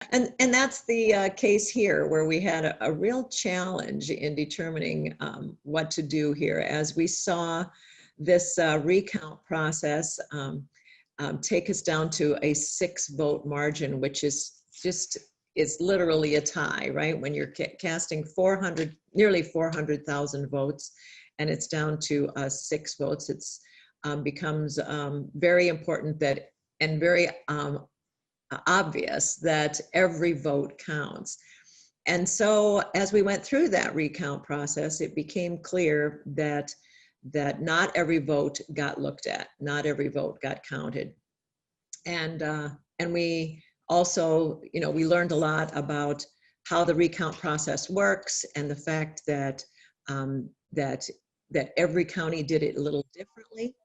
And that's the case here, where we had a real challenge in determining what to do here, as we saw this recount process take us down to a 6-vote margin, which is just, it's literally a tie, right? When you're casting nearly 400,000 votes, and it's down to 6 votes, it's becomes very important that, and very obvious that every vote counts. And so as we went through that recount process, it became clear that not every vote got looked at, not every vote got counted. And we also, you know, we learned a lot about how the recount process works, and the fact that that every county did it a little differently,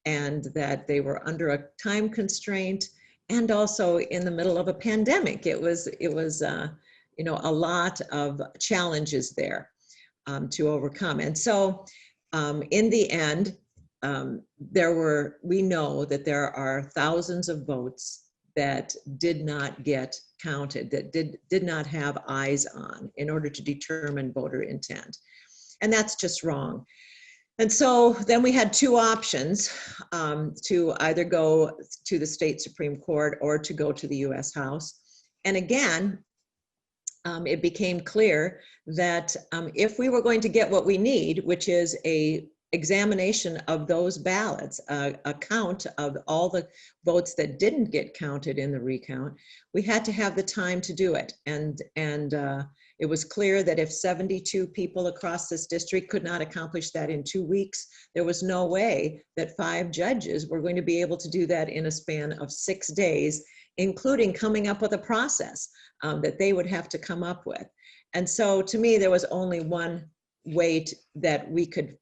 and that they were under a time constraint, and also in the middle of a pandemic. It was you know, a lot of challenges there to overcome. And so in the end, we know that there are thousands of votes that did not get counted, that did not have eyes on in order to determine voter intent. And that's just wrong. And so then we had 2 options, to either go to the state Supreme Court or to go to the US House. And again, it became clear that if we were going to get what we need, which is a examination of those ballots, a count of all the votes that didn't get counted in the recount, we had to have the time to do it. And it was clear that if 72 people across this district could not accomplish that in 2 weeks, there was no way that 5 judges were going to be able to do that in a span of 6 days, including coming up with a process that they would have to come up with. And so to me, there was only one way that we could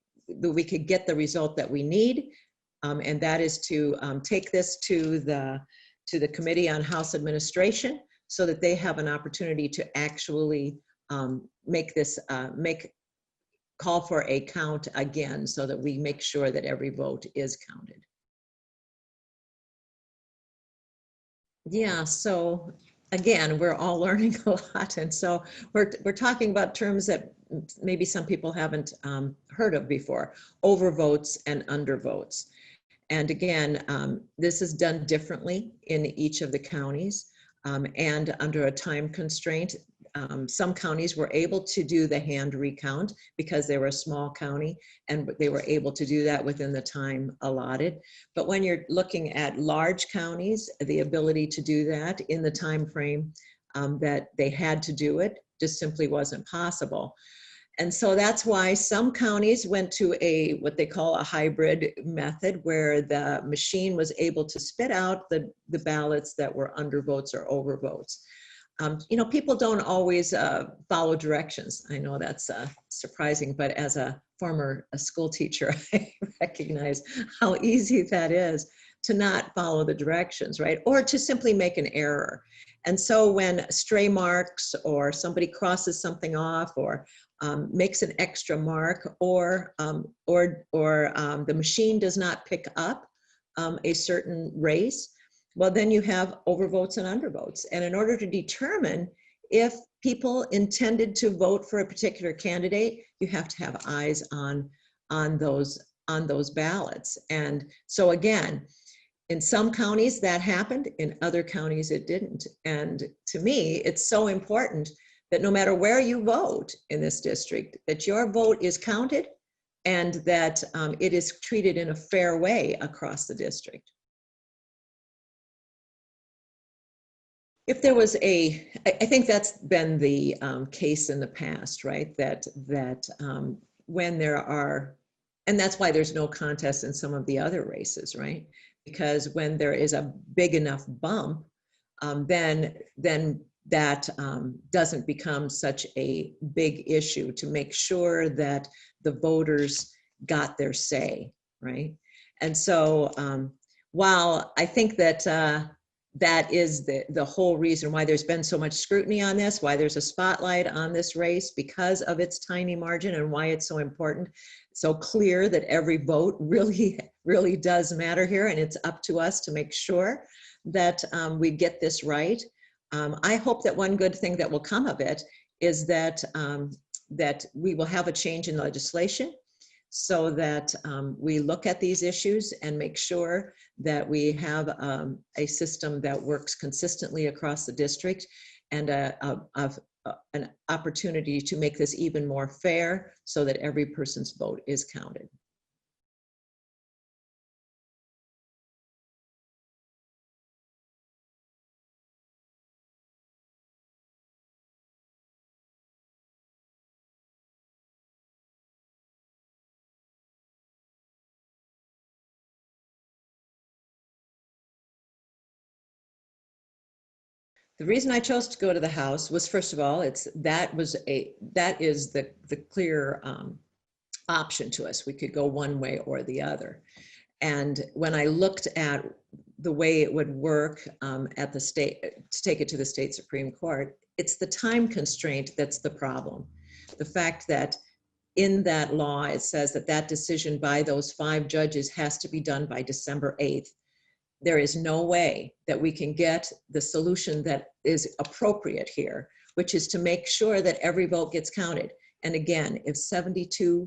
get the result that we need, and that is to take this to the Committee on House Administration, so that they have an opportunity to actually call for a count again, so that we make sure that every vote is counted. Yeah, so again, we're all learning a lot, and so we're talking about terms that maybe some people haven't heard of before: overvotes and undervotes. And again, this is done differently in each of the counties, and under a time constraint. Some counties were able to do the hand recount because they were a small county, and they were able to do that within the time allotted. But when you're looking at large counties, the ability to do that in the time frame that they had to do it just simply wasn't possible. And so that's why some counties went to what they call a hybrid method, where the machine was able to spit out the ballots that were undervotes or overvotes. You know, people don't always follow directions. I know that's surprising, but as a former school teacher, I recognize how easy that is to not follow the directions, right? Or to simply make an error. And so when stray marks, or somebody crosses something off, or makes an extra mark, or the machine does not pick up a certain race, well, then you have overvotes and undervotes. And in order to determine if people intended to vote for a particular candidate, you have to have eyes on those ballots. And so again, in some counties that happened, in other counties it didn't. And to me, it's so important that no matter where you vote in this district, that your vote is counted, and that it is treated in a fair way across the district. If there was I think that's been the case in the past, right? That when there are, and that's why there's no contest in some of the other races, right? Because when there is a big enough bump, then that doesn't become such a big issue to make sure that the voters got their say, right? And so while I think that that is the whole reason why there's been so much scrutiny on this, why there's a spotlight on this race, because of its tiny margin, and why it's so important, so clear that every vote really does matter here, and it's up to us to make sure that we get this right. I hope that one good thing that will come of it is that, that we will have a change in legislation so that we look at these issues and make sure that we have a system that works consistently across the district, and an opportunity to make this even more fair so that every person's vote is counted. The reason I chose to go to the House was, first of all, that is the clear option to us. We could go one way or the other. And when I looked at the way it would work at the state, to take it to the state Supreme Court, it's the time constraint that's the problem. The fact that in that law, it says that that decision by those 5 judges has to be done by December 8th. There is no way that we can get the solution that is appropriate here, which is to make sure that every vote gets counted. And again, if 72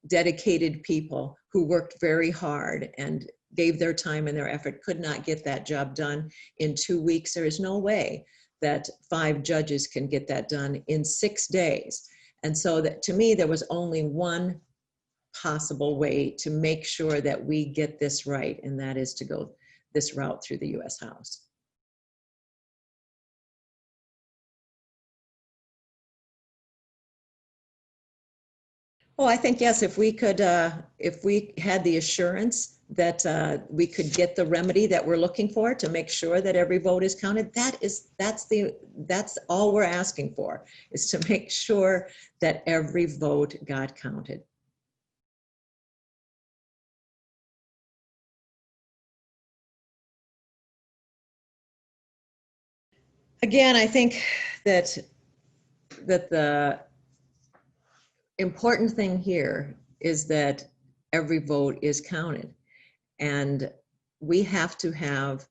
dedicated people who worked very hard and gave their time and their effort could not get that job done in 2 weeks, there is no way that 5 judges can get that done in 6 days. And so that, to me, there was only one possible way to make sure that we get this right, and that is to go this route through the U.S. House. Oh, I think yes, if we had the assurance that we could get the remedy that we're looking for to make sure that every vote is counted, that's all we're asking for, is to make sure that every vote got counted. Again, I think that the important thing here is that every vote is counted, and we have to have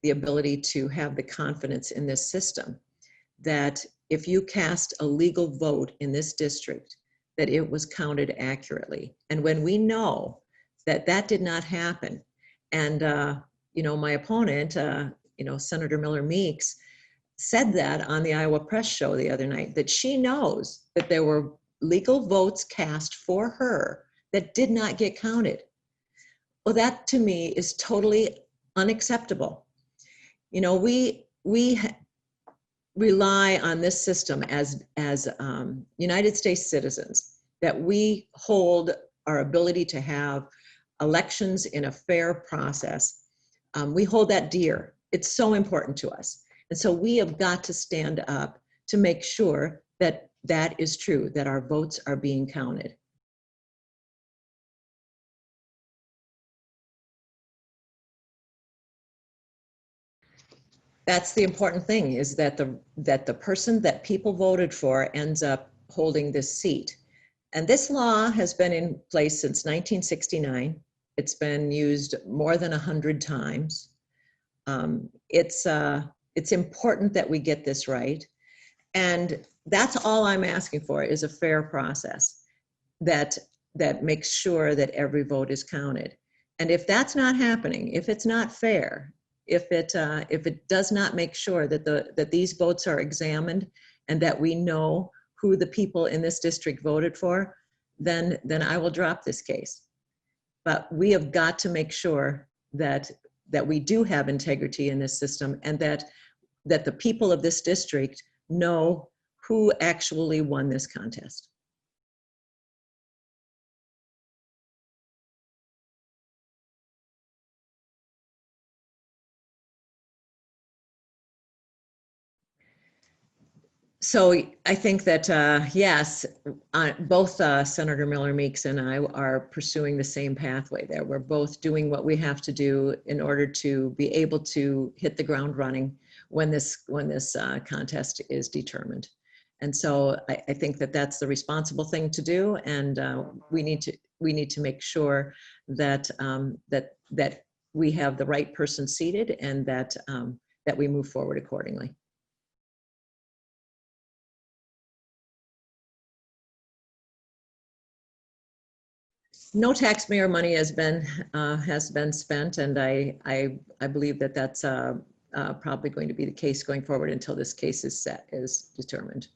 the ability to have the confidence in this system that if you cast a legal vote in this district, that it was counted accurately. And when we know that that did not happen, and you know, my opponent, you know, Senator Miller-Meeks, said that on the Iowa Press show the other night, that she knows that there were legal votes cast for her that did not get counted. Well, that to me is totally unacceptable. You know, we rely on this system as United States citizens, that we hold our ability to have elections in a fair process. We hold that dear. It's so important to us. And so we have got to stand up to make sure that that is true, that our votes are being counted. That's the important thing, is that the person that people voted for ends up holding this seat. And this law has been in place since 1969. It's been used more than 100 times. It's important that we get this right. And that's all I'm asking for, is a fair process that makes sure that every vote is counted. And if that's not happening, if it's not fair, if it does not make sure that these votes are examined and that we know who the people in this district voted for, then I will drop this case. But we have got to make sure that we do have integrity in this system, and that the people of this district know who actually won this contest. So I think that, yes, both Senator Miller-Meeks and I are pursuing the same pathway there. We're both doing what we have to do in order to be able to hit the ground running when this contest is determined. And so I think that that's the responsible thing to do, and we need to make sure that that we have the right person seated, and that that we move forward accordingly. No taxpayer money has been spent, and I believe that that's probably going to be the case going forward until this case is determined.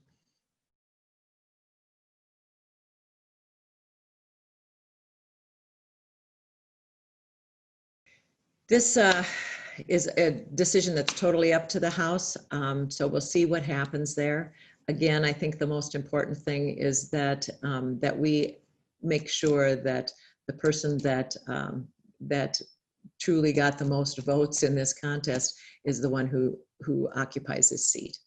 This is a decision that's totally up to the House, so we'll see what happens there. Again, I think the most important thing is that that we make sure that the person that that truly got the most votes in this contest is the one who occupies this seat.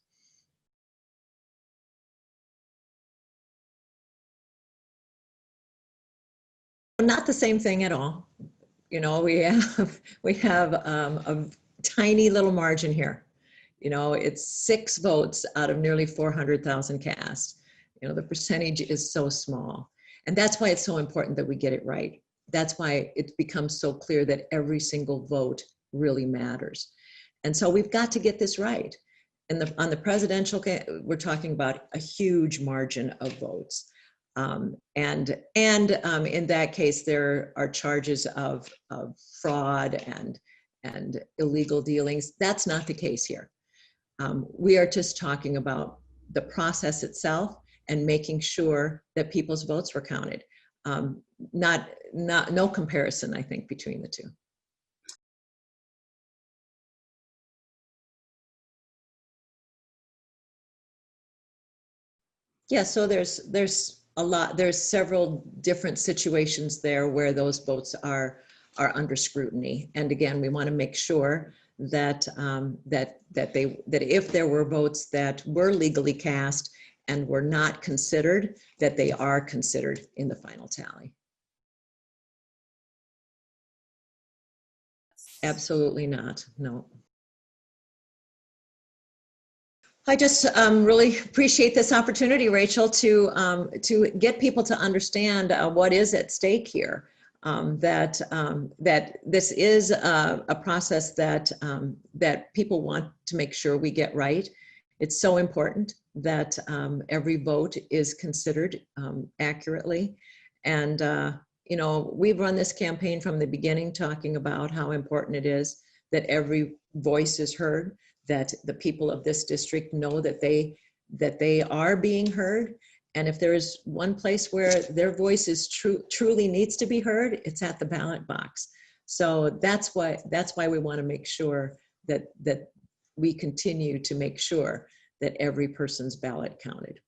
Not the same thing at all. You know, we have a tiny little margin here. You know, it's 6 votes out of nearly 400,000 cast. You know, the percentage is so small. And that's why it's so important that we get it right. That's why it becomes so clear that every single vote really matters. And so we've got to get this right. And on the presidential, we're talking about a huge margin of votes. In that case, there are charges of fraud and illegal dealings. That's not the case here. We are just talking about the process itself and making sure that people's votes were counted. No comparison, I think, between the two. Yeah, so there's several different situations there where those votes are under scrutiny. And again, we want to make sure that that if there were votes that were legally cast and were not considered, that they are considered in the final tally. Absolutely not, no. I just really appreciate this opportunity, Rachel, to get people to understand what is at stake here. That this is a process that that people want to make sure we get right. It's so important that every vote is considered accurately. And you know, we've run this campaign from the beginning, talking about how important it is that every voice is heard, that the people of this district know that they are being heard. And if there is one place where their voice is truly needs to be heard, it's at the ballot box. So that's why we want to make sure that we continue to make sure that every person's ballot counted.